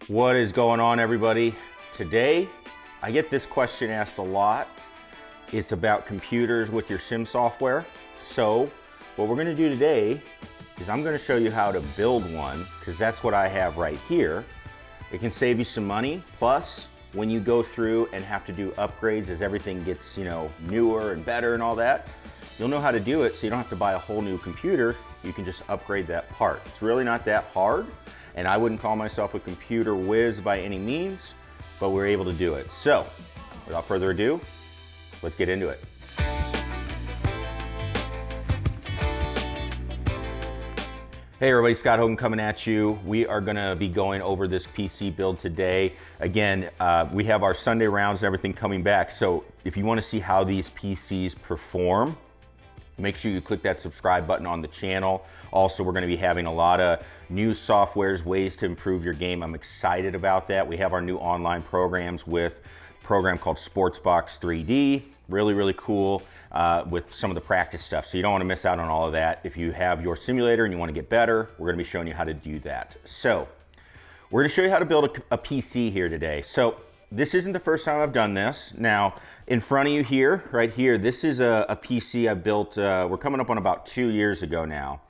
What is going on, everybody? Today, I get this question asked a lot. It's about computers with your sim software. So what we're gonna do today is I'm gonna show you how to build one, because that's what I have right here. It can save you some money. Plus, when you go through and have to do upgrades as everything gets, newer and better and all that, you'll know how to do it, so you don't have to buy a whole new computer. You can just upgrade that part. It's really not that hard, and I wouldn't call myself a computer whiz by any means, but we're able to do it. So, without further ado, let's get into it. Hey everybody, Scott Hogan coming at you. We are gonna be going over this PC build today. Again, we have our Sunday rounds and everything coming back, so if you wanna see how these PCs perform, make sure you click that subscribe button on the channel. Also, we're gonna be having a lot of new softwares, ways to improve your game. I'm excited about that. We have our new online programs with a program called Sportsbox 3D. Really, really cool with some of the practice stuff. So you don't wanna miss out on all of that. If you have your simulator and you wanna get better, we're gonna be showing you how to do that. So, we're gonna show you how to build a PC here today. So, this isn't the first time I've done this. Now, in front of you here, right here, this is a PC I built, we're coming up on about 2 years ago now.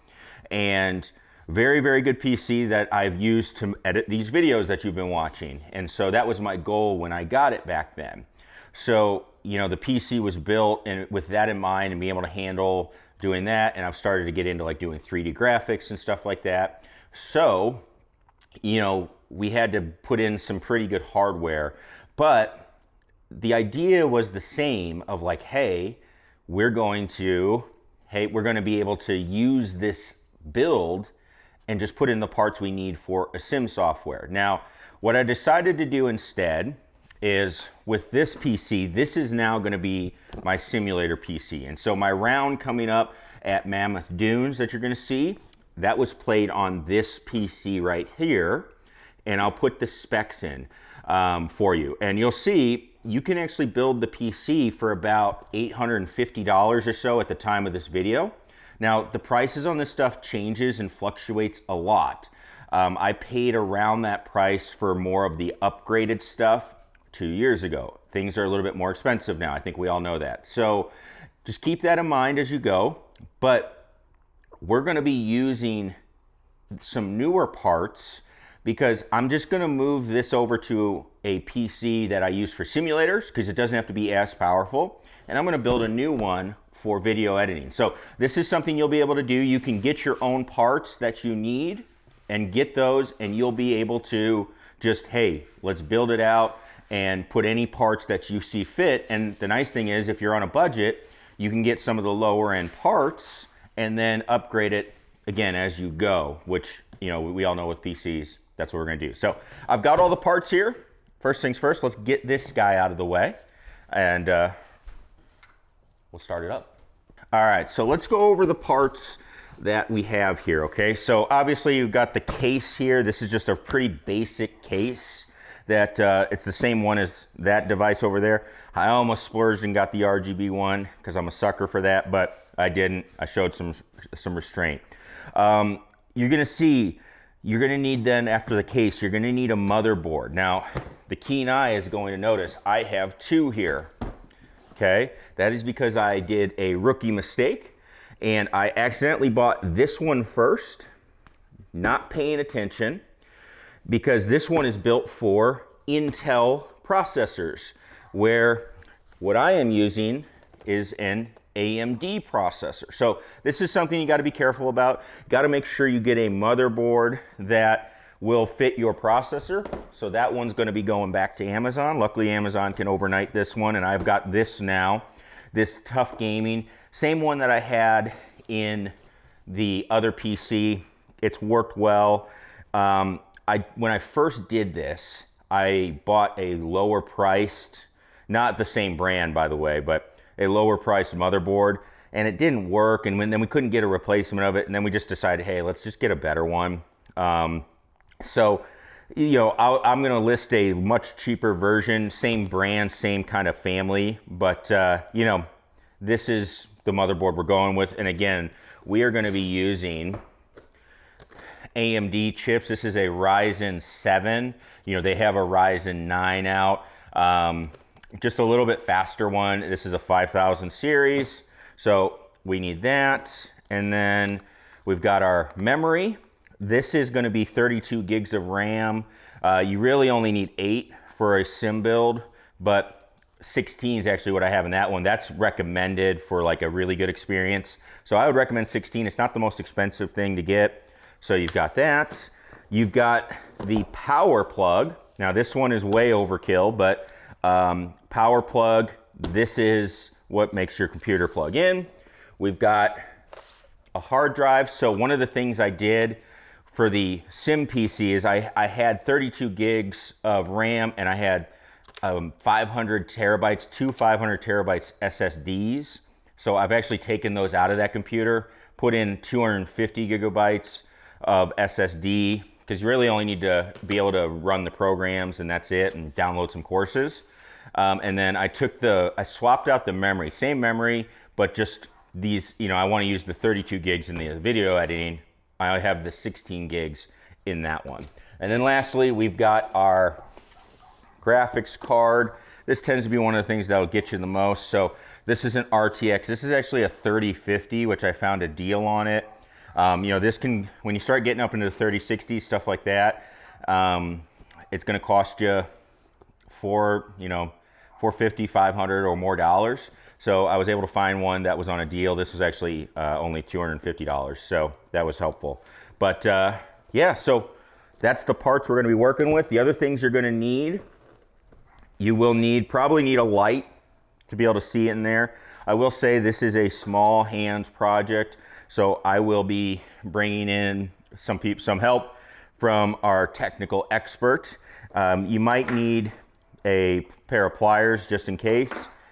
And very, very good PC that I've used to edit these videos that you've been watching. And so that was my goal when I got it back then. So, the PC was built and with that in mind and being able to handle doing that. And I've started to get into like doing 3D graphics and stuff like that. So, we had to put in some pretty good hardware, but the idea was the same of like, hey, we're going to be able to use this build and just put in the parts we need for a sim software. Now, what I decided to do instead is with this PC, this is now gonna be my simulator PC. And so my round coming up at Mammoth Dunes that you're gonna see, that was played on this PC right here. And I'll put the specs in for you. And you'll see, you can actually build the PC for about $850 or so at the time of this video. Now, the prices on this stuff changes and fluctuates a lot. I paid around that price for more of the upgraded stuff 2 years ago. Things are a little bit more expensive now. I think we all know that. So just keep that in mind as you go. But we're gonna be using some newer parts because I'm just gonna move this over to a PC that I use for simulators because it doesn't have to be as powerful. And I'm gonna build a new one for video editing. So this is something you'll be able to do. You can get your own parts that you need and get those, and you'll be able to just, hey, let's build it out and put any parts that you see fit. And the nice thing is, if you're on a budget, you can get some of the lower end parts and then upgrade it again as you go, which, we all know with PCs, that's what we're gonna do. So I've got all the parts here. First things first, let's get this guy out of the way and we'll start it up. All right, so let's go over the parts that we have here, okay? So obviously you've got the case here. This is just a pretty basic case that it's the same one as that device over there. I almost splurged and got the RGB one because I'm a sucker for that, but I didn't. I showed some restraint. You're gonna see, you're gonna need then, after the case, you're gonna need a motherboard. Now, the keen eye is going to notice I have two here, okay? That is because I did a rookie mistake and I accidentally bought this one first, not paying attention, because this one is built for Intel processors, where what I am using is an AMD processor. So this is something you gotta be careful about. You gotta make sure you get a motherboard that will fit your processor. So that one's gonna be going back to Amazon. Luckily, Amazon can overnight this one, and I've got this now, this Tough Gaming. Same one that I had in the other PC. It's worked well. When I first did this, I bought a lower priced, not the same brand by the way, but a lower priced motherboard, and it didn't work, and then we couldn't get a replacement of it, and then we just decided, hey, let's just get a better one. So, I'm gonna list a much cheaper version, same brand, same kind of family, but this is the motherboard we're going with, and again, we are gonna be using AMD chips. This is a Ryzen 7. You know, they have a Ryzen 9 out. Just a little bit faster one. This is a 5000 series. So we need that. And then we've got our memory. This is going to be 32 gigs of RAM. You really only need 8 for a sim build, but 16 is actually what I have in that one. That's recommended for like a really good experience. So I would recommend 16. It's not the most expensive thing to get. So you've got that. You've got the power plug. Now this one is way overkill, but power plug, this is what makes your computer plug in. We've got a hard drive. So one of the things I did for the sim PC is I had 32 gigs of RAM and I had 500 terabytes, two 500 terabytes SSDs. So I've actually taken those out of that computer, put in 250 gigabytes of SSD, because you really only need to be able to run the programs and that's it, and download some courses. And then I swapped out the memory, same memory, but just these, you know, I want to use the 32 gigs in the video editing. I have the 16 gigs in that one. And then lastly, we've got our graphics card. This tends to be one of the things that'll get you the most. So this is an RTX. This is actually a 3050, which I found a deal on it. You know, this can, when you start getting up into the 3060, stuff like that, it's going to cost you $450, $500 or more dollars. So I was able to find one that was on a deal. This was actually only $250, so that was helpful. But yeah, so that's the parts we're going to be working with. The other things you're going to need, you will probably need a light to be able to see in there. I will say this is a small hands project, so I will be bringing in some help from our technical expert. You might need a pair of pliers just in case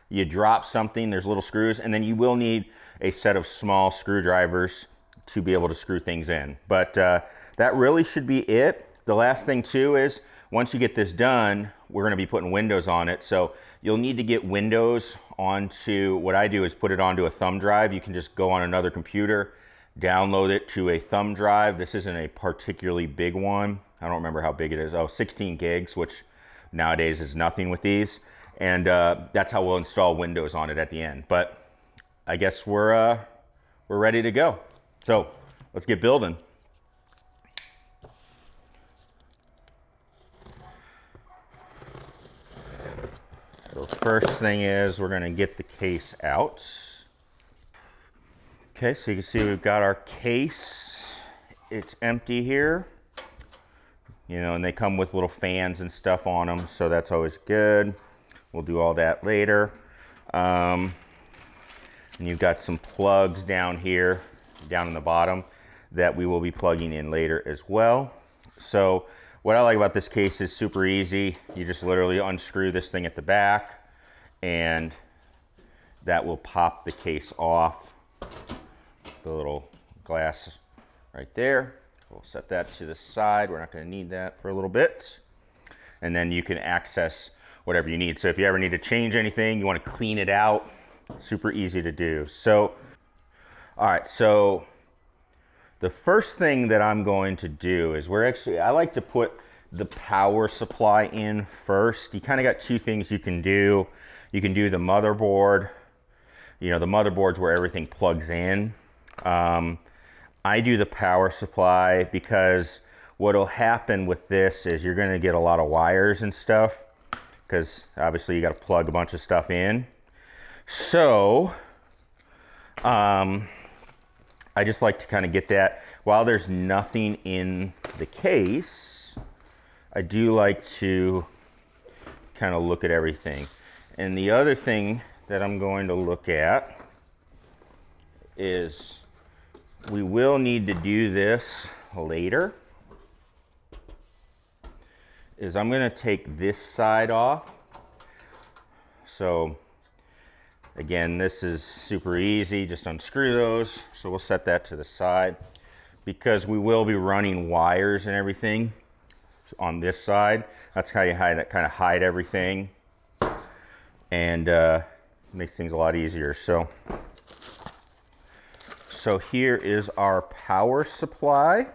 you drop something. There's little screws, and then you will need a set of small screwdrivers to be able to screw things in. But that really should be it. The last thing too is, once you get this done, we're going to be putting windows on it. So you'll need to get windows onto, what I do is put it onto a thumb drive. You can just go on another computer, download it to a thumb drive. This isn't a particularly big one. I don't remember how big it is. Oh, 16 gigs, which nowadays is nothing with these. And that's how we'll install Windows on it at the end. But I guess we're ready to go. So let's get building. So first thing is we're going to get the case out. Okay, so you can see we've got our case. It's empty here. You know, and they come with little fans and stuff on them, so that's always good. We'll do all that later. And you've got some plugs down here, down in the bottom, that we will be plugging in later as well. So what I like about this case is super easy. You just literally unscrew this thing at the back, and that will pop the case off. The little glass right there. We'll set that to the side. We're not going to need that for a little bit. And then you can access whatever you need. So if you ever need to change anything, you want to clean it out, super easy to do. So, all right, so the first thing that I'm going to do is I like to put the power supply in first. You kind of got two things you can do. You can do the motherboard. You know, the motherboard's where everything plugs in. I do the power supply because what'll happen with this is you're going to get a lot of wires and stuff, because obviously you got to plug a bunch of stuff in. So I just like to kind of get that. While there's nothing in the case, I do like to kind of look at everything. And the other thing that I'm going to look at is, we will need to do this later, is I'm going to take this side off. So again, this is super easy, just unscrew those. So we'll set that to the side, because we will be running wires and everything on this side. That's how you kind of hide everything, and makes things a lot easier. So here is our power supply.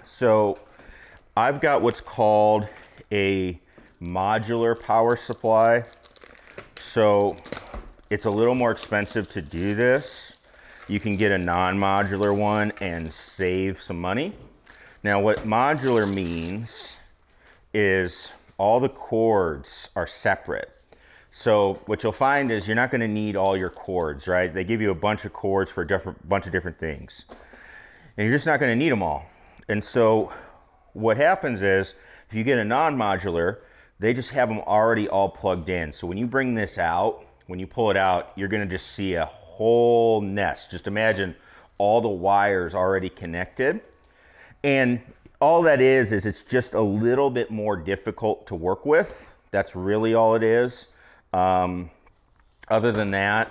So I've got what's called a modular power supply. So it's a little more expensive to do this. You can get a non-modular one and save some money. Now what modular means is all the cords are separate. So what you'll find is you're not going to need all your cords, right? They give you a bunch of cords for a bunch of different things. And you're just not going to need them all. And so what happens is if you get a non-modular, they just have them already all plugged in. So when you bring this out, when you pull it out, you're going to just see a whole nest. Just imagine all the wires already connected. And all that is it's just a little bit more difficult to work with. That's really all it is. Other than that,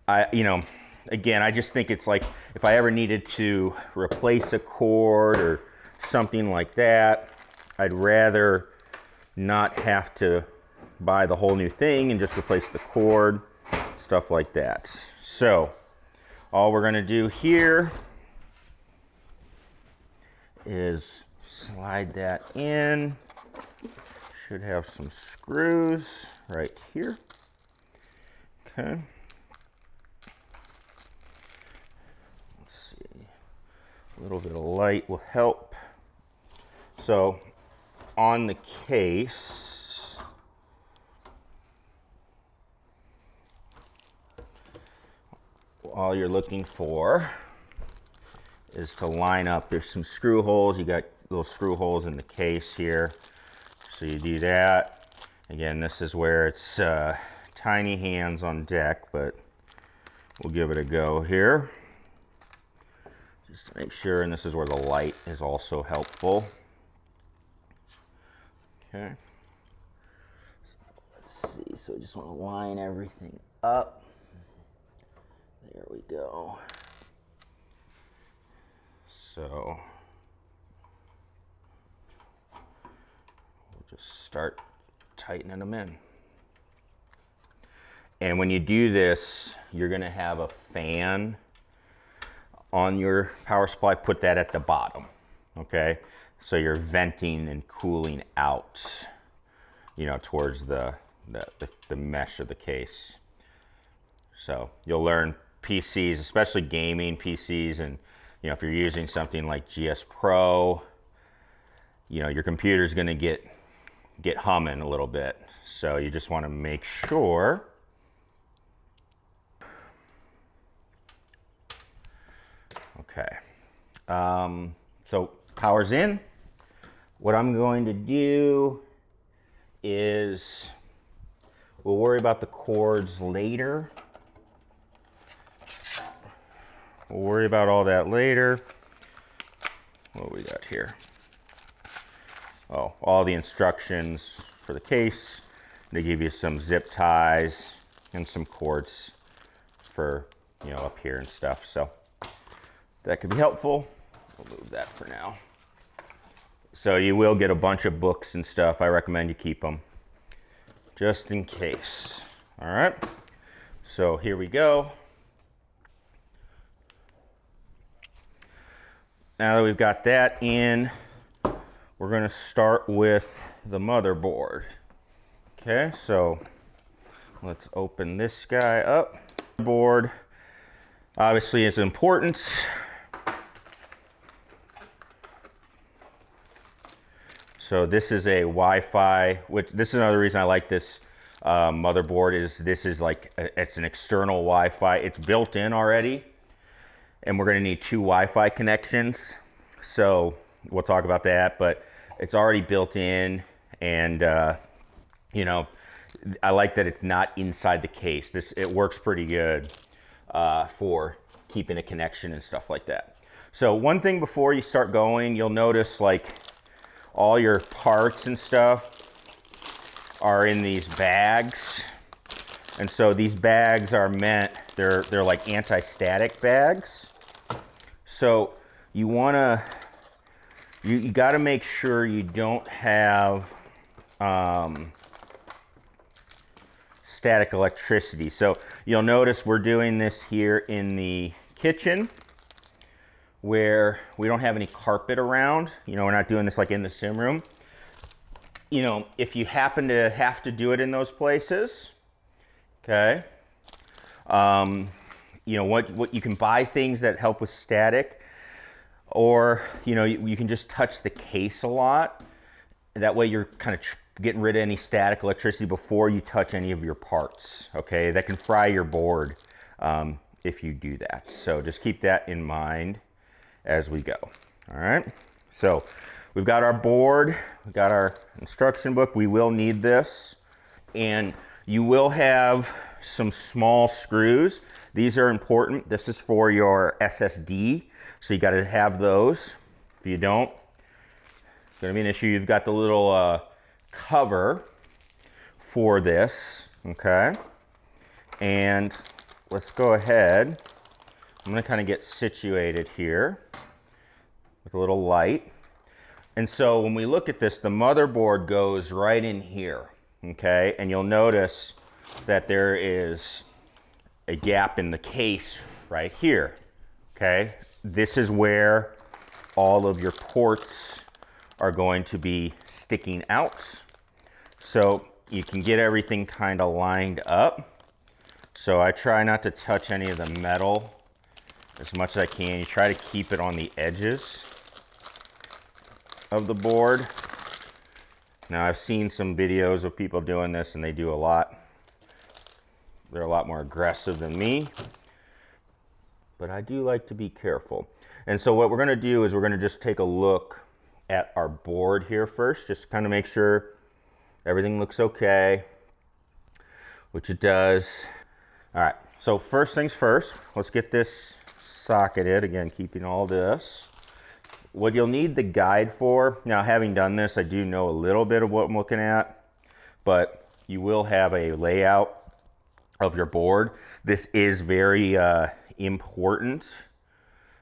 again, I just think it's like if I ever needed to replace a cord or something like that, I'd rather not have to buy the whole new thing and just replace the cord, stuff like that. So all we're going to do here is slide that in. Should have some screws right here. Okay. Let's see. A little bit of light will help. So on the case, all you're looking for is to line up. There's some screw holes. You got little screw holes in the case here. So you do that. Again, this is where it's tiny hands on deck, but we'll give it a go here. Just to make sure, and this is where the light is also helpful. Okay. So let's see, so we just want to line everything up. There we go. So we'll just start tightening them in. And when you do this, you're going to have a fan on your power supply. Put that at the bottom, okay? So you're venting and cooling out, towards the mesh of the case. So you'll learn PCs, especially gaming PCs, and if you're using something like GS Pro, your computer's going to get humming a little bit. So you just want to make sure. Okay. So power's in. What I'm going to do is we'll worry about the cords later. We'll worry about all that later. What do we got here? Oh, all the instructions for the case. They give you some zip ties and some cords for, up here and stuff. So that could be helpful. We'll move that for now. So you will get a bunch of books and stuff. I recommend you keep them just in case. All right. So here we go. Now that we've got that in, we're going to start with the motherboard. Okay, so let's open this guy up. Board obviously is important. So this is a Wi-Fi, which this is another reason I like this motherboard is this is like, it's an external Wi-Fi. It's built in already. And we're going to need 2 Wi-Fi connections. So we'll talk about that, but it's already built in. And, I like that it's not inside the case. It works pretty good for keeping a connection and stuff like that. So one thing before you start going, you'll notice like all your parts and stuff are in these bags. And so these bags are meant, they're like anti-static bags. So you wanna, you gotta make sure you don't have static electricity. So you'll notice we're doing this here in the kitchen. where we don't have any carpet around, you know, we're not doing this like in the sim room. You know, if you happen to have to do it in those places, okay, you know, what you can buy things that help with static, or, you know, you can just touch the case a lot. That way you're kind of getting rid of any static electricity before you touch any of your parts, okay? That can fry your board if you do that. So just keep that in mind as we go, all right? So we've got our board, we've got our instruction book. We will need this, and you will have some small screws. These are important. This is for your SSD, so you got to have those. If you don't, it's going to be an issue. You've got the little cover for this, okay? And let's go ahead. I'm going to kind of get situated here with a little light. And so when we look at this, the motherboard goes right in here, okay? And you'll notice that there is a gap in the case right here, okay? This is where all of your ports are going to be sticking out. So you can get everything kind of lined up. So I try not to touch any of the metal as much as I can. You try to keep it on the edges of the board. Now I've seen some videos of people doing this and they do a lot. They're a lot more aggressive than me, but I do like to be careful. And so what we're going to do is we're going to just take a look at our board here first, just kind of make sure everything looks okay, which it does. All right, so first things first, let's get this socketed. Again, keeping all this. What you'll need the guide for, now having done this, I do know a little bit of what I'm looking at, but you will have a layout of your board. This is very important,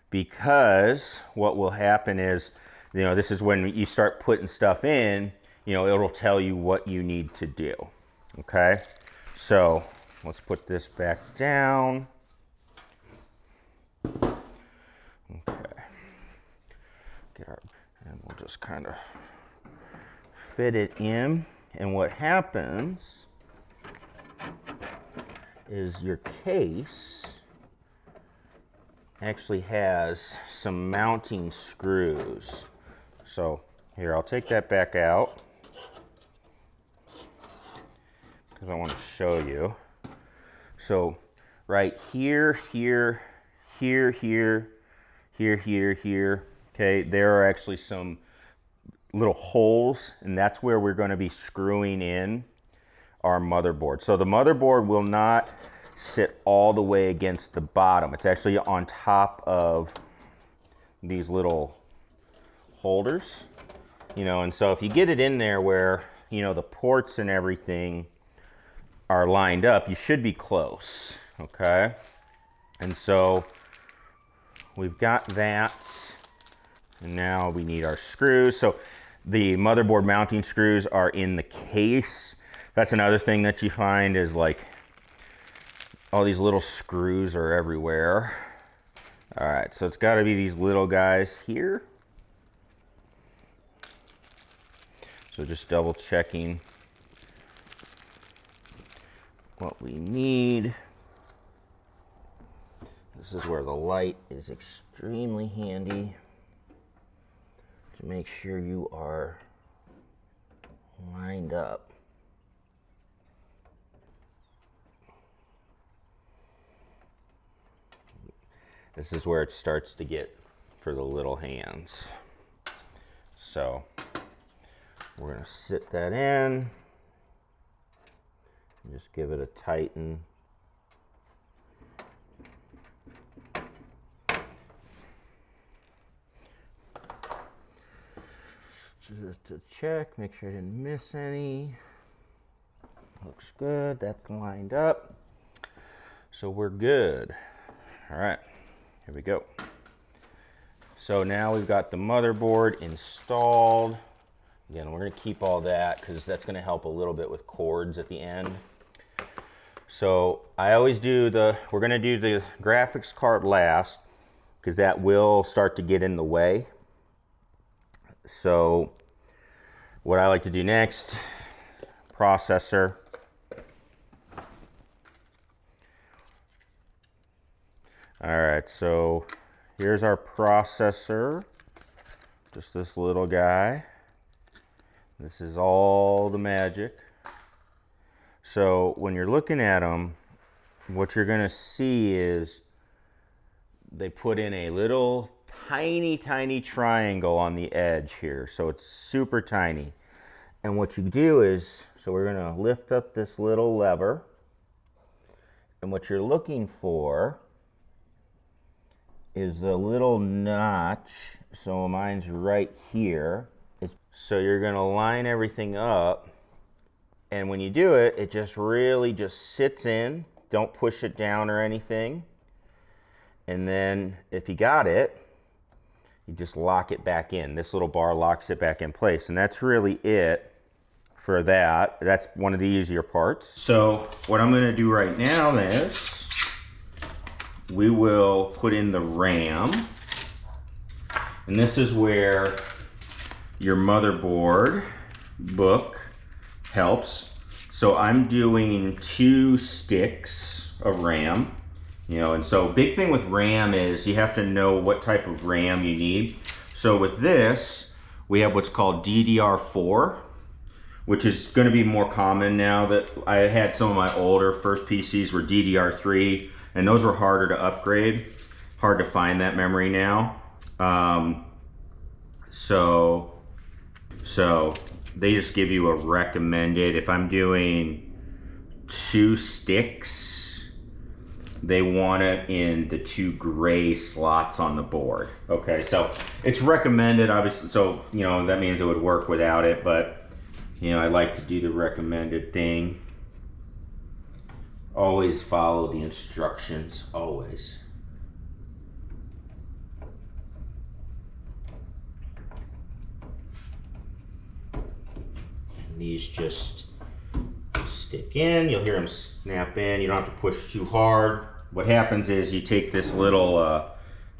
because what will happen is, you know, this is when you start putting stuff in, you know, it'll tell you what you need to do, okay? So let's put this back down. Okay. And we'll just kind of fit it in. And what happens is your case actually has some mounting screws. So here, I'll take that back out because I want to show you. So right here, here, here, here, here, here, here, okay, there are actually some little holes, and that's where we're going to be screwing in our motherboard. So the motherboard will not sit all the way against the bottom. It's actually on top of these little holders, you know, and so if you get it in there where, you know, the ports and everything are lined up, you should be close, okay? And so we've got that, and now we need our screws. So the motherboard mounting screws are in the case. That's another thing that you find is like all these little screws are everywhere. All right, so it's got to be these little guys here. So just double checking what we need. This is where the light is extremely handy to make sure you are lined up. This is where it starts to get for the little hands. So we're going to sit that in. Just give it a tighten. Just to check, make sure I didn't miss any. Looks good, that's lined up. So we're good. All right, here we go. So now we've got the motherboard installed. Again, we're going to keep all that because that's going to help a little bit with cords at the end. So I always do we're going to do the graphics card last. because that will start to get in the way. So what I like to do next, processor. All right, so here's our processor, just this little guy. This is all the magic. So when you're looking at them, what you're gonna see is they put in a little tiny triangle on the edge here. So it's super tiny. And what you do is, so we're gonna lift up this little lever, and what you're looking for is a little notch. So mine's right here. So you're gonna line everything up, and when you do it, it just really just sits in. Don't push it down or anything. And then if you got it, you just lock it back in. This little bar locks it back in place, and that's really it for that. That's one of the easier parts. So what I'm gonna do right now is we will put in the RAM, and this is where your motherboard book helps. So I'm doing 2 sticks of RAM, you know, and so big thing with RAM is you have to know what type of RAM you need. So with this, we have what's called DDR4, which is going to be more common now. That I had some of my older first PCs were DDR3, and those were harder to upgrade. Hard to find that memory now. So they just give you a recommended. If I'm doing 2 sticks, they want it in the 2 gray slots on the board. Okay, so it's recommended, obviously. So, you know, that means it would work without it, but, you know, I like to do the recommended thing. Always follow the instructions, always. And these just stick in. You'll hear them snap in. You don't have to push too hard. What happens is you take this little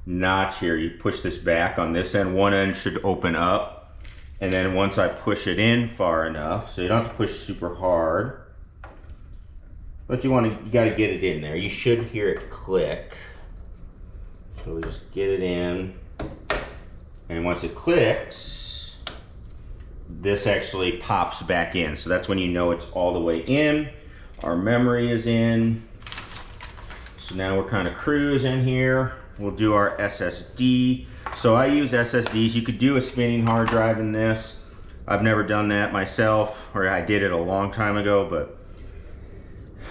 notch here, you push this back on this end. One end should open up. And then once I push it in far enough, so you don't have to push super hard, but you got to get it in there. You should hear it click. So we just get it in, and once it clicks, this actually pops back in. So that's when you know it's all the way in. Our memory is in. So now we're kind of cruising here. We'll do our SSD. So I use SSDs. You could do a spinning hard drive in this. I've never done that myself, or I did it a long time ago, but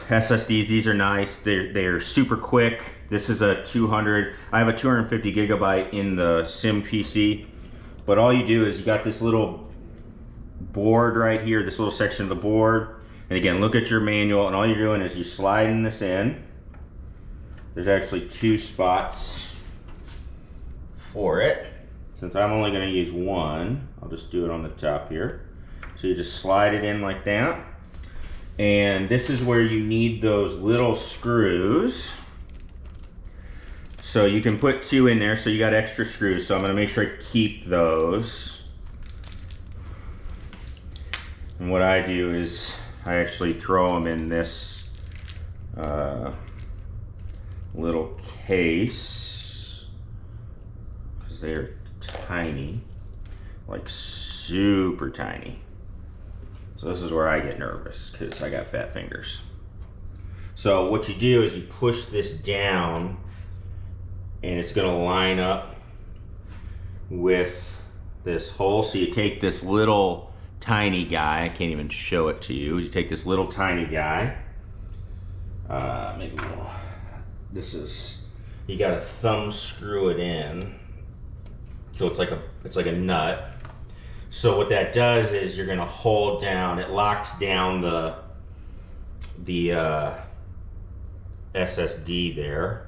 SSDs, these are nice. They're super quick. This is a 200, I have a 250 gigabyte in the Sim PC, but all you do is you got this little board right here, this little section of the board, and again, look at your manual, and all you're doing is you're sliding this in. There's actually 2 spots for it. Since I'm only going to use one, I'll just do it on the top here. So you just slide it in like that. And this is where you need those little screws. So you can put 2 in there, so you got extra screws. So I'm going to make sure I keep those. And what I do is I actually throw them in this little case, because they're tiny, like super tiny. So this is where I get nervous, because I got fat fingers. So what you do is you push this down, and it's going to line up with this hole. So you take this little tiny guy, I can't even show it to you. You take this little tiny guy, maybe we'll, this is, you got to thumb screw it in, so it's like a nut. So what that does is you're going to hold down, it locks down the SSD there,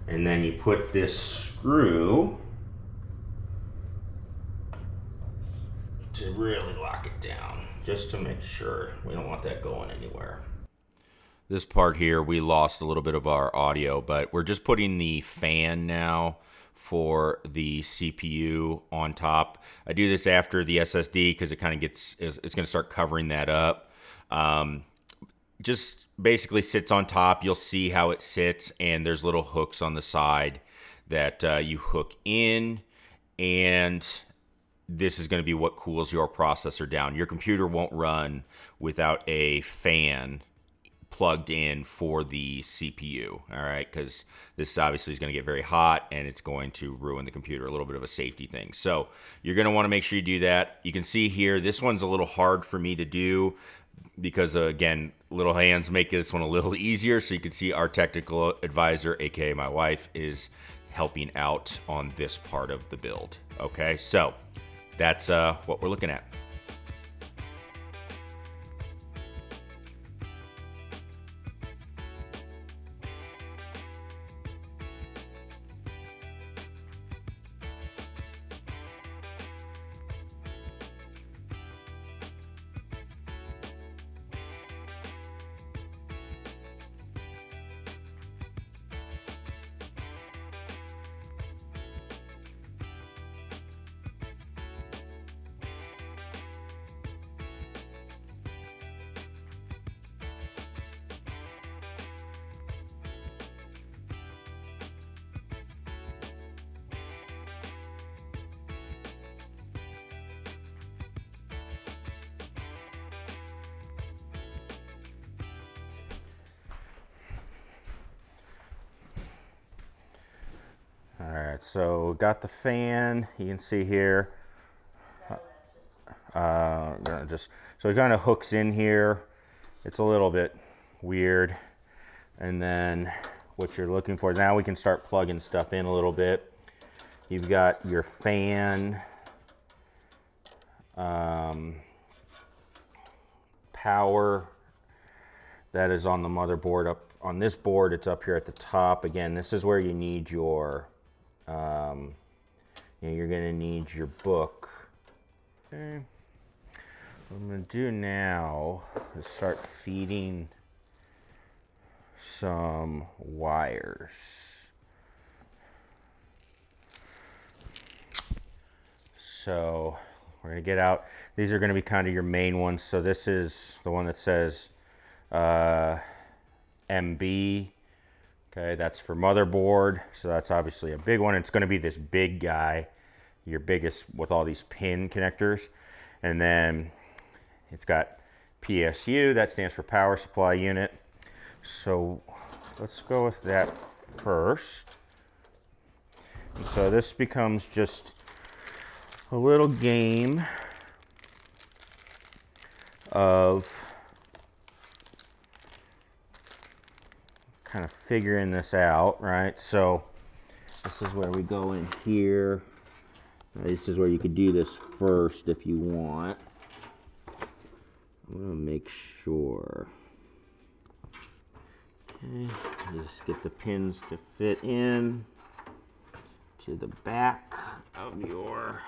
and then you put this screw to really lock it down, just to make sure. We don't want that going anywhere. This part here, we lost a little bit of our audio, but we're just putting the fan now for the CPU on top. I do this after the SSD because it kind of it's going to start covering that up. Just basically sits on top. You'll see how it sits, and there's little hooks on the side that you hook in, and this is going to be what cools your processor down. Your computer won't run without a fan plugged in for the CPU, all right? Because this obviously is going to get very hot and it's going to ruin the computer, a little bit of a safety thing. So you're going to want to make sure you do that. You can see here, this one's a little hard for me to do because, again, little hands make this one a little easier. So you can see our technical advisor, aka my wife, is helping out on this part of the build. Okay, so that's what we're looking at. All right, so got the fan. You can see here. So it kind of hooks in here. It's a little bit weird. And then what you're looking for, now we can start plugging stuff in a little bit. You've got your fan, power, that is on the motherboard. Up on this board, it's up here at the top. Again, this is where you need your you're going to need your book. Okay. What I'm going to do now is start feeding some wires. So we're going to get out. These are going to be kind of your main ones. So this is the one that says MB. Okay, that's for motherboard. So that's obviously a big one. It's going to be this big guy, your biggest, with all these pin connectors. And then it's got PSU, that stands for power supply unit. So let's go with that first. And so this becomes just a little game of kind of figuring this out, right? So this is where we go in here. This is where you could do this first if you want. I'm gonna make sure. Okay, just get the pins to fit in to the back of your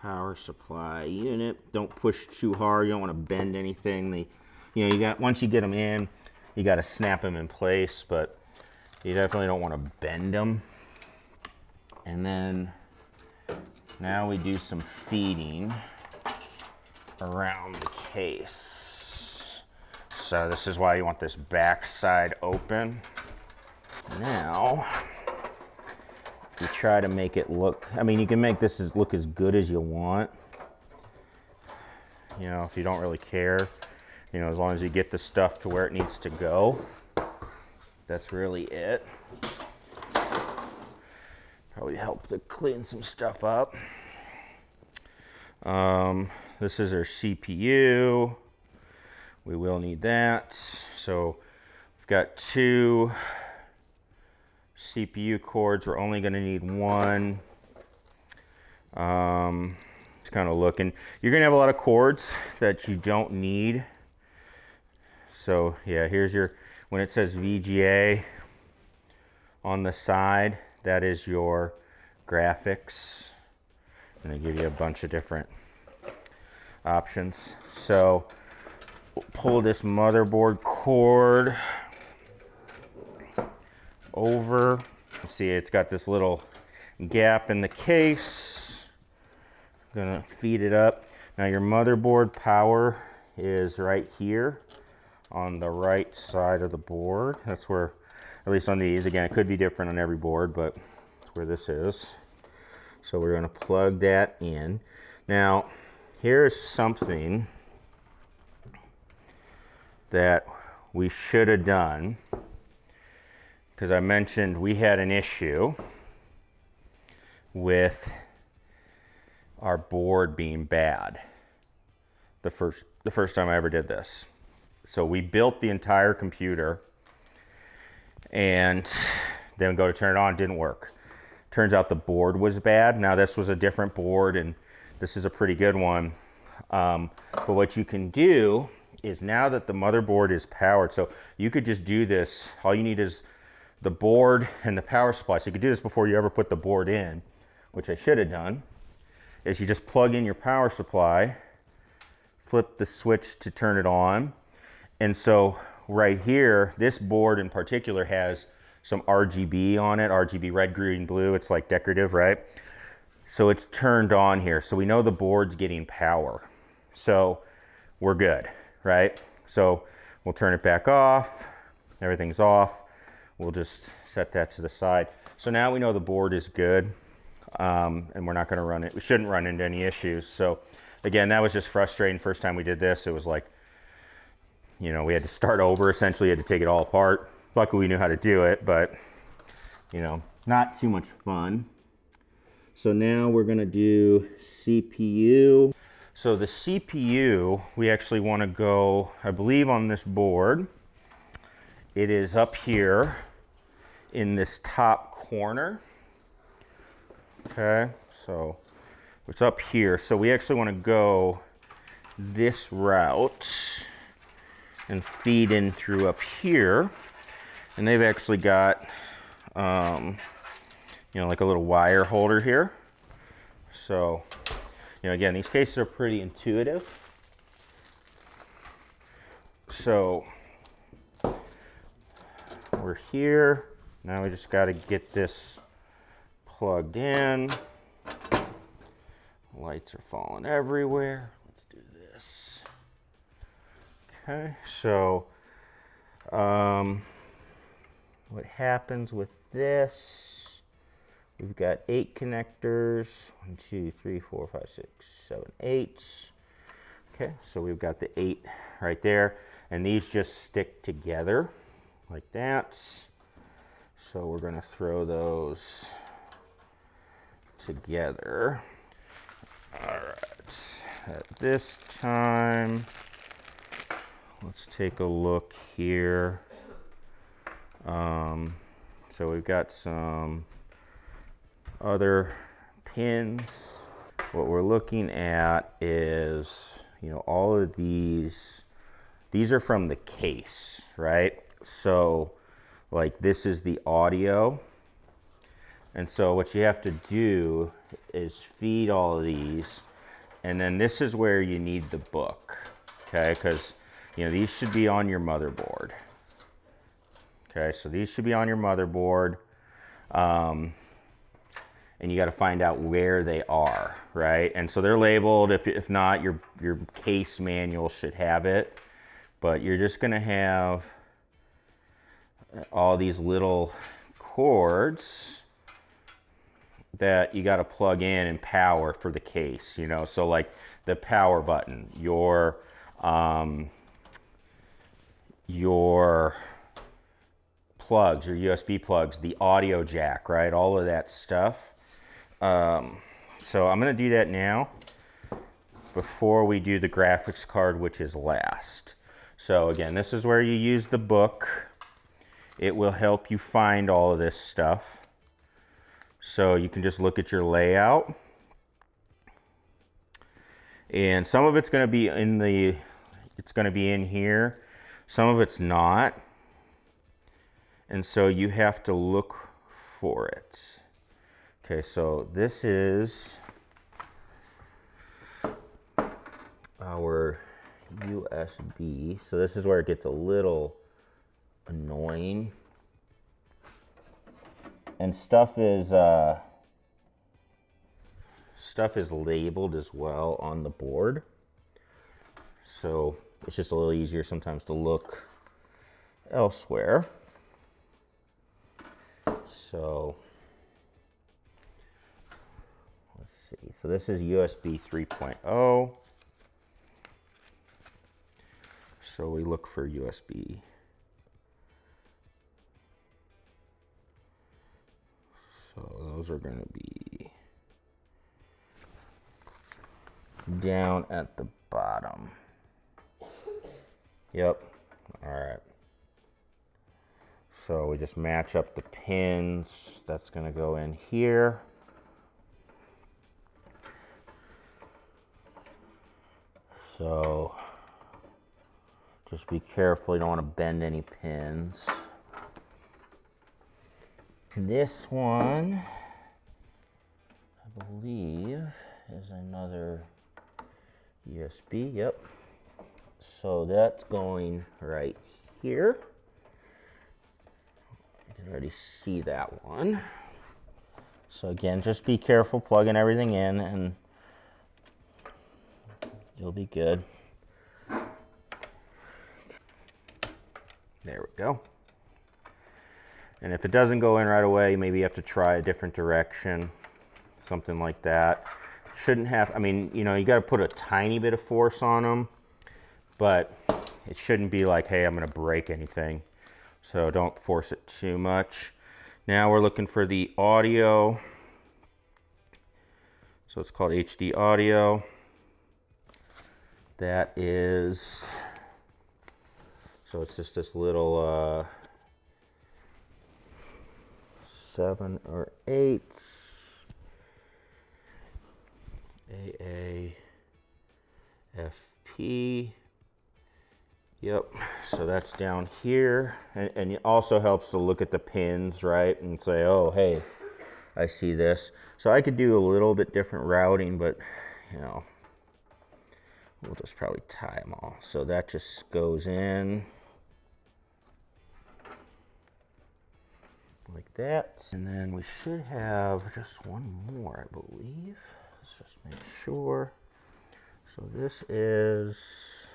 power supply unit. Don't push too hard. You don't want to bend anything. You got, once you get them in, you got to snap them in place, but you definitely don't want to bend them. And then now we do some feeding around the case. So this is why you want this back side open. Now you try to make it look, I mean, you can make this look as good as you want. You know, if you don't really care, you know, as long as you get the stuff to where it needs to go, that's really it. Probably help to clean some stuff up. This is our CPU. We will need that. So we've got 2 CPU cords. We're only going to need 1. It's kind of looking. You're going to have a lot of cords that you don't need. So yeah, here's your, when it says VGA on the side, that is your graphics. And they give you a bunch of different options. So we'll pull this motherboard cord over. See, it's got this little gap in the case. I'm gonna feed it up. Now your motherboard power is right here on the right side of the board. That's where, at least on these, again, it could be different on every board, but that's where this is. So we're gonna plug that in. Now, here's something that we should have done, because I mentioned we had an issue with our board being bad the first time I ever did this. So we built the entire computer and then go to turn it on, didn't work. Turns out the board was bad. Now this was a different board and this is a pretty good one. But what you can do is, now that the motherboard is powered, so you could just do this, all you need is the board and the power supply. So you could do this before you ever put the board in, which I should have done, is you just plug in your power supply, flip the switch to turn it on. And so right here, this board in particular has some RGB on it, RGB red, green, blue. It's like decorative, right? So it's turned on here. So we know the board's getting power. So we're good, right? So we'll turn it back off. Everything's off. We'll just set that to the side. So now we know the board is good, and we're not gonna run it. We shouldn't run into any issues. So again, that was just frustrating. First time we did this, it was like, you know, we had to start over, essentially had to take it all apart. Luckily we knew how to do it, but you know, not too much fun. So now we're gonna do CPU. So the CPU, we actually wanna go, I believe, on this board. It is up here in this top corner. Okay, so it's up here. So we actually want to go this route and feed in through up here. And they've actually got, you know, like a little wire holder here. So, you know, again, these cases are pretty intuitive. So we're here. Now we just got to get this plugged in. Lights are falling everywhere. Let's do this. Okay, so what happens with this? We've got 8 connectors. 1, 2, 3, 4, 5, 6, 7, 8. Okay, so we've got the 8 right there, and these just stick together like that. So we're gonna throw those together. All right, at this time, let's take a look here. So we've got some other pins. What we're looking at is, you know, all of these are from the case, right? So like this is the audio. And so what you have to do is feed all of these, and then this is where you need the book, okay? Because, you know, these should be on your motherboard. Okay, so these should be on your motherboard, and you got to find out where they are, right? And so they're labeled. If not, your case manual should have it, but you're just going to have all these little cords that you got to plug in and power for the case, you know. So like the power button, your plugs, your USB plugs, the audio jack, right? All of that stuff. So I'm going to do that now before we do the graphics card, which is last. So again, this is where you use the book. It will help you find all of this stuff. So you can just look at your layout. And some of it's going to be in here. Some of it's not. And so you have to look for it. Okay, so this is our USB. So this is where it gets a little annoying. And stuff is labeled as well on the board. So it's just a little easier sometimes to look elsewhere. So let's see. So this is USB 3.0. So we look for USB. So those are going to be down at the bottom. Yep. All right. So we just match up the pins. That's going to go in here. So just be careful, you don't want to bend any pins. This one, I believe, is another USB. Yep. So that's going right here. You can already see that one. So again, just be careful plugging everything in and you'll be good. There we go. And if it doesn't go in right away, maybe you have to try a different direction, something like that. Shouldn't have, I mean, you know, you got to put a tiny bit of force on them, but it shouldn't be like, hey, I'm going to break anything. So don't force it too much. Now we're looking for the audio. So it's called HD audio. That is, so it's just this little 7 or 8 AAFP. Yep, so that's down here, and it also helps to look at the pins, right, and say, oh, hey, I see this. So I could do a little bit different routing, but, you know, we'll just probably tie them all. So that just goes in like that. And then we should have just one more, I believe. Let's just make sure. So this is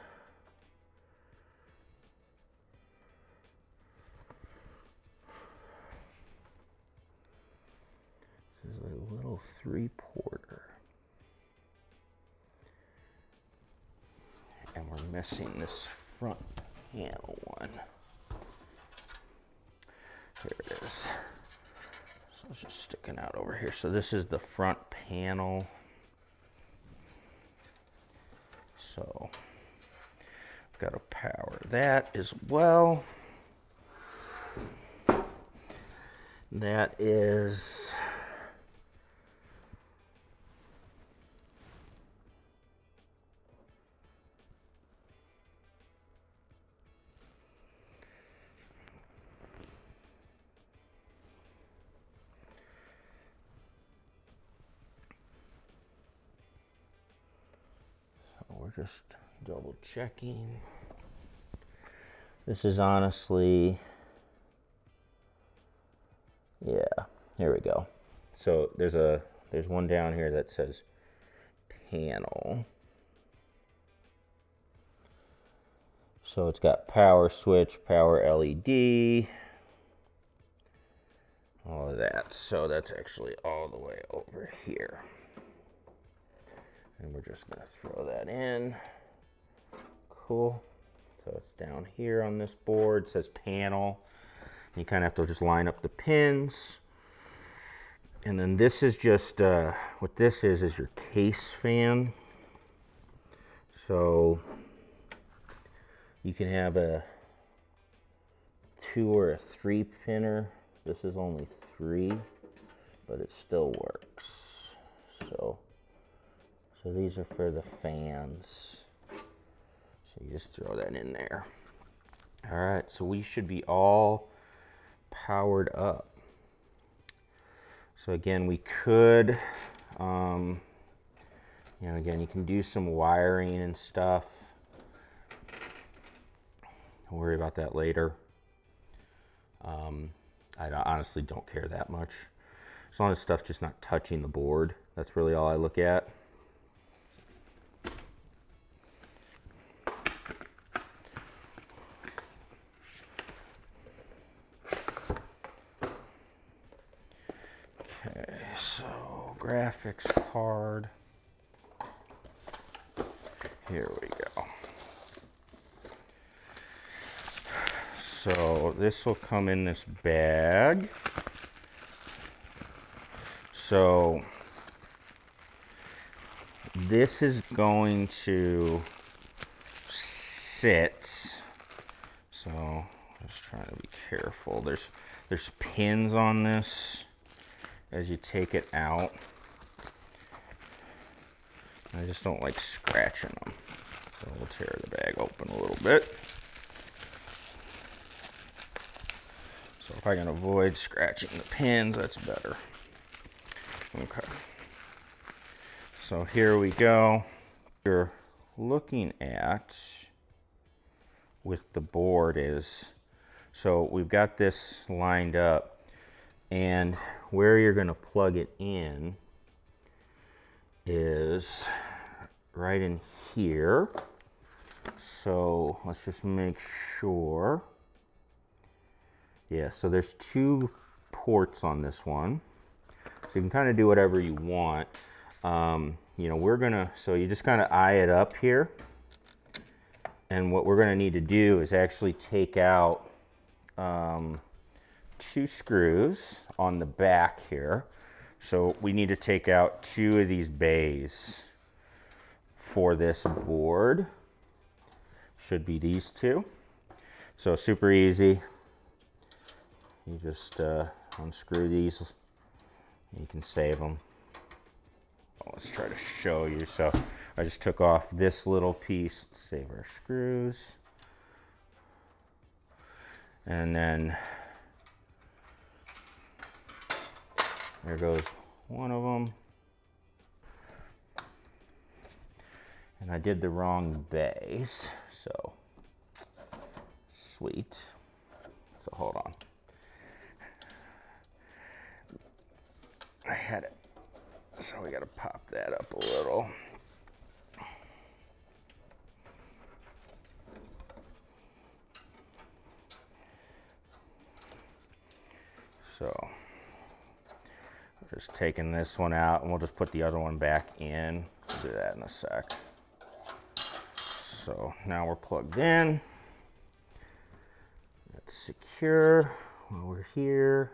a little 3-porter. And we're missing this front panel one. Here it is. So it's just sticking out over here. So this is the front panel. So I've got to power that as well. That is we're just double checking. This is honestly, yeah, here we go. So there's one down here that says panel. So it's got power switch, power LED, all of that. So that's actually all the way over here. And we're just going to throw that in. Cool. So it's down here on this board. It says panel. You kind of have to just line up the pins. And then this is just, what this is your case fan. So you can have a 2 or a 3 pinner. This is only 3, but it still works. So these are for the fans. So you just throw that in there. All right, so we should be all powered up. So again, we could, you know, again, you can do some wiring and stuff. Don't worry about that later. I honestly don't care that much. As long as stuff's just not touching the board, that's really all I look at. Okay, so graphics card. Here we go. So this will come in this bag. So this is going to sit. So just trying to be careful. There's pins on this as you take it out. I just don't like scratching them. So we'll tear the bag open a little bit. So if I can avoid scratching the pins, that's better. Okay. So here we go. You're looking at with the board is, so we've got this lined up, and where you're going to plug it in is right in here. So let's just make sure. Yeah, so there's 2 ports on this one. So you can kind of do whatever you want. You know, we're gonna, so you just kind of eye it up here. And what we're gonna need to do is actually take out 2 screws on the back here. So we need to take out 2 of these bays for this board. Should be these 2. So super easy. You just unscrew these. You can save them. Let's try to show you. So I just took off this little piece. Let's save our screws. And then there goes one of them. And I did the wrong base, so sweet. So hold on. I had it, so we gotta pop that up a little. So just taking this one out, and we'll just put the other one back in. We'll do that in a sec. So now we're plugged in. That's secure while we're here.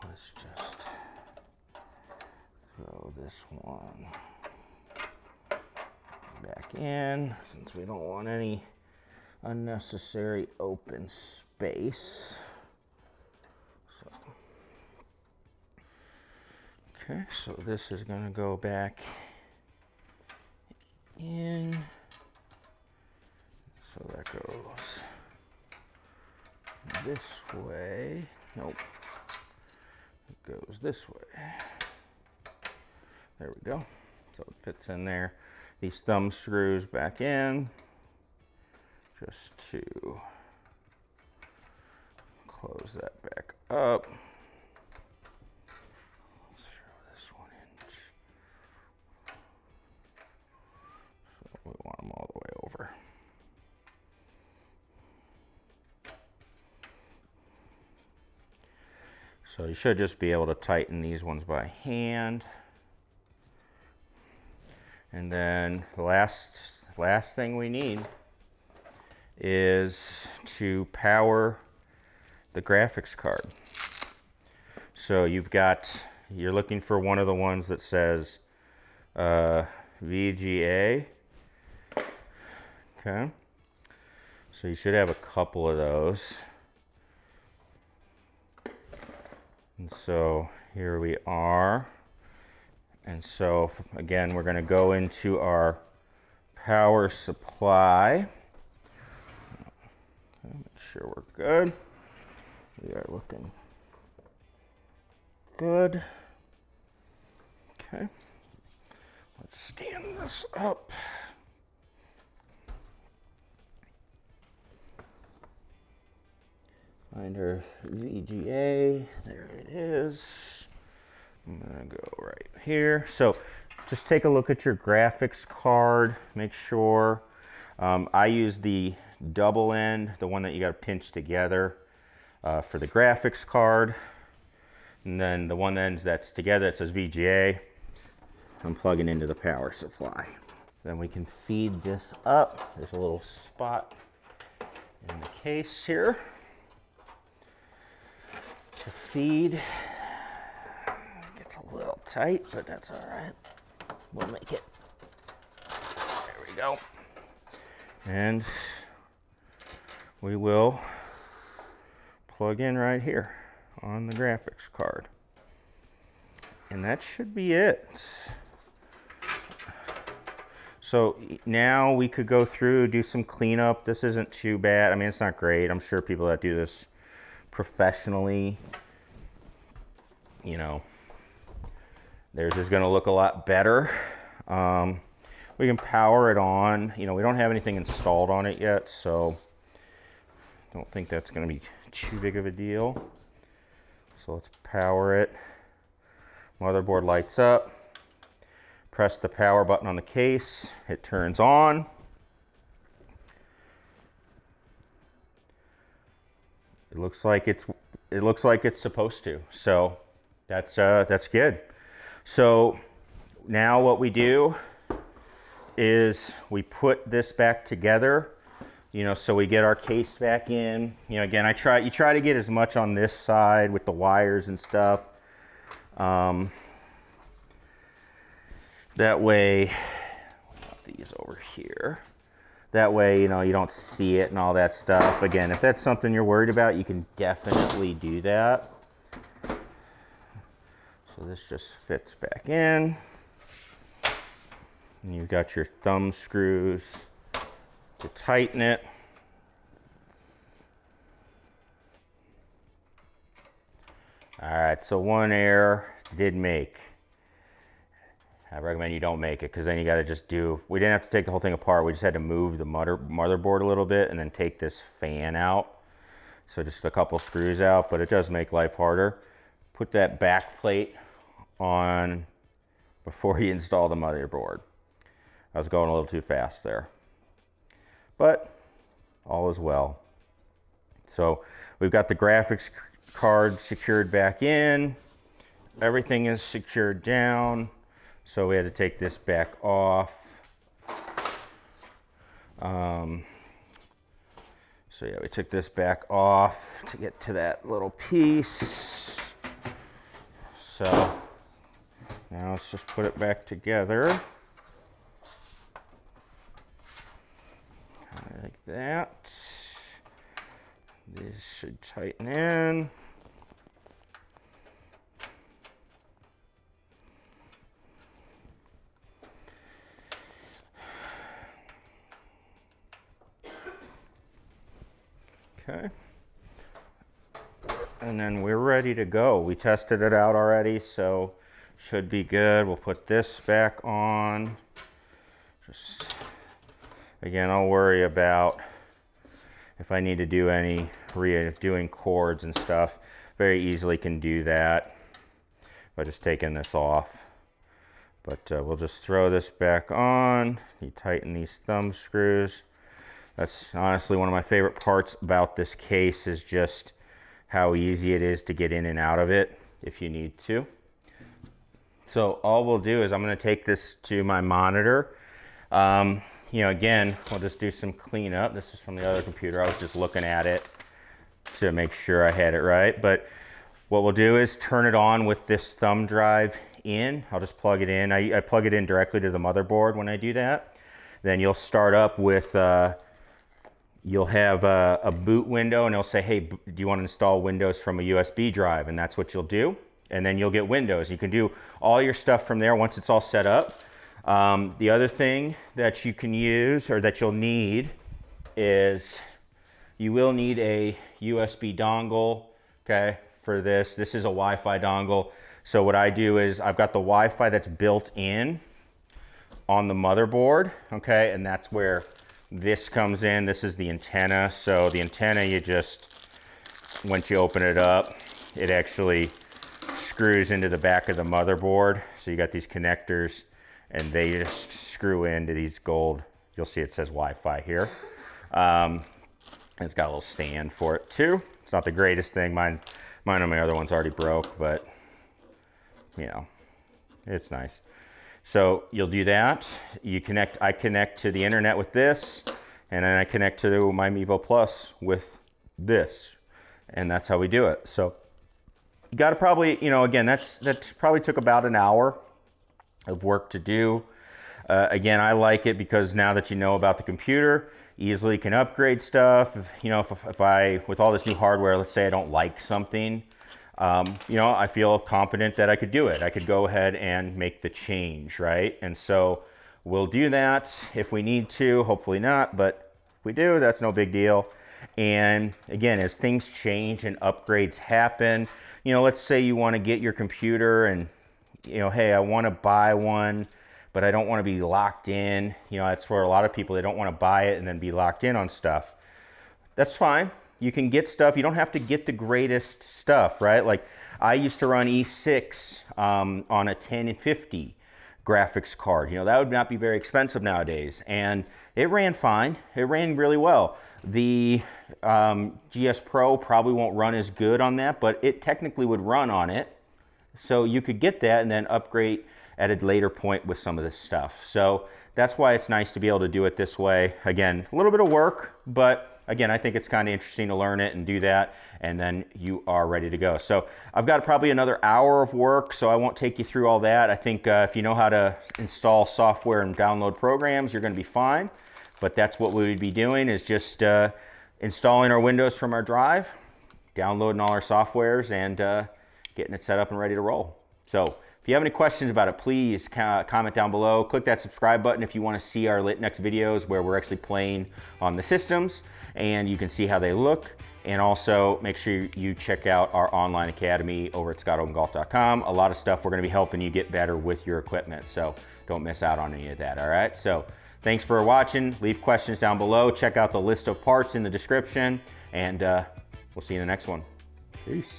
Let's just throw this one back in, since we don't want any unnecessary open space. So, okay, so this is going to go back in. So that goes this way. Nope. It goes this way. There we go. So it fits in there. These thumb screws back in, just to close that back up. Let's throw this one in. So we want them all the way over. So you should just be able to tighten these ones by hand. And then the last thing we need is to power the graphics card. So you're looking for one of the ones that says VGA. Okay. So you should have a couple of those. And so here we are. And so again, we're going to go into our power supply. Okay, make sure we're good. We are looking good. Okay. Let's stand this up. Find our VGA. There it is. I'm gonna go right here. So just take a look at your graphics card. Make sure. I use the double end, the one that you got to pinch together for the graphics card. And then the one end that's together that says VGA, I'm plugging into the power supply. Then we can feed this up. There's a little spot in the case here to feed. Gets a little tight, but that's all right. We'll make it. There we go. And we will plug in right here on the graphics card. And that should be it. So now we could go through, do some cleanup. This isn't too bad. I mean, it's not great. I'm sure people that do this professionally, you know, theirs is going to look a lot better. We can power it on. You know, we don't have anything installed on it yet, so I don't think that's going to be too big of a deal. So let's power it. Motherboard lights up. Press the power button on the case. It turns on. It looks like it's supposed to. So that's good. So now what we do is we put this back together, you know, so we get our case back in. You know, again, you try to get as much on this side with the wires and stuff. That way, put these over here. That way, you know, you don't see it and all that stuff. Again, if that's something you're worried about, you can definitely do that. So this just fits back in. And you've got your thumb screws to tighten it. All right, so one error did make. I recommend you don't make it, because then you got to just we didn't have to take the whole thing apart. We just had to move the motherboard a little bit and then take this fan out. So just a couple screws out, but it does make life harder. Put that back plate on before you install the motherboard. I was going a little too fast there, but all is well. So we've got the graphics card secured back in. Everything is secured down. So we had to take this back off. So yeah, we took this back off to get to that little piece. So now let's just put it back together. Like that. This should tighten in. Okay. And then we're ready to go. We tested it out already, so should be good. We'll put this back on. Just again, I'll worry about if I need to do any doing cords and stuff. Very easily can do that by just taking this off. But we'll just throw this back on. You tighten these thumb screws. That's honestly one of my favorite parts about this case, is just how easy it is to get in and out of it if you need to. So all we'll do is I'm going to take this to my monitor. You know, again, we'll just do some cleanup. This is from the other computer. I was just looking at it to make sure I had it right. But what we'll do is turn it on with this thumb drive in. I'll just plug it in. I plug it in directly to the motherboard when I do that. Then you'll start up with... you'll have a boot window, and it'll say, hey, do you want to install Windows from a USB drive? And that's what you'll do. And then you'll get Windows. You can do all your stuff from there once it's all set up. The other thing that you can use, or that you'll need, is you will need a USB dongle, okay, for this. This is a Wi-Fi dongle. So what I do is I've got the Wi-Fi that's built in on the motherboard, okay, and that's where this comes in. This is the antenna. So the antenna, you just once you open it up, it actually screws into the back of the motherboard. So you got these connectors and they just screw into these gold, you'll see it says Wi-Fi here. And it's got a little stand for it too. It's not the greatest thing. Mine on my other one's already broke, but you know, it's nice. So you'll do that. I connect to the internet with this, and then I connect to my Mevo Plus with this. And that's how we do it. So you gotta probably, you know, again, that probably took about an hour of work to do. Again, I like it because now that you know about the computer, easily can upgrade stuff. If I, with all this new hardware, let's say I don't like something, you know, I feel confident that I could do it. I could go ahead and make the change, right? And so we'll do that if we need to, hopefully not, but if we do, that's no big deal. And again, as things change and upgrades happen, you know, let's say you want to get your computer and, you know, hey, I want to buy one, but I don't want to be locked in. You know, that's for a lot of people, they don't want to buy it and then be locked in on stuff. That's fine. You can get stuff. You don't have to get the greatest stuff, right? Like I used to run E6 on a 1050 graphics card. You know, that would not be very expensive nowadays. And it ran fine. It ran really well. The GS Pro probably won't run as good on that, but it technically would run on it. So you could get that and then upgrade at a later point with some of this stuff. So that's why it's nice to be able to do it this way. Again, a little bit of work, but again, I think it's kind of interesting to learn it and do that, and then you are ready to go. So I've got probably another hour of work, so I won't take you through all that. I think if you know how to install software and download programs, you're gonna be fine. But that's what we would be doing, is just installing our Windows from our drive, downloading all our softwares, and getting it set up and ready to roll. So if you have any questions about it, please comment down below. Click that subscribe button if you want to see our next videos where we're actually playing on the systems and you can see how they look. And also make sure you check out our online academy over at scotthogangolf.com. A lot of stuff we're going to be helping you get better with your equipment, so don't miss out on any of that. All right, so thanks for watching. Leave questions down below. Check out the list of parts in the description, and we'll see you in the next one. Peace.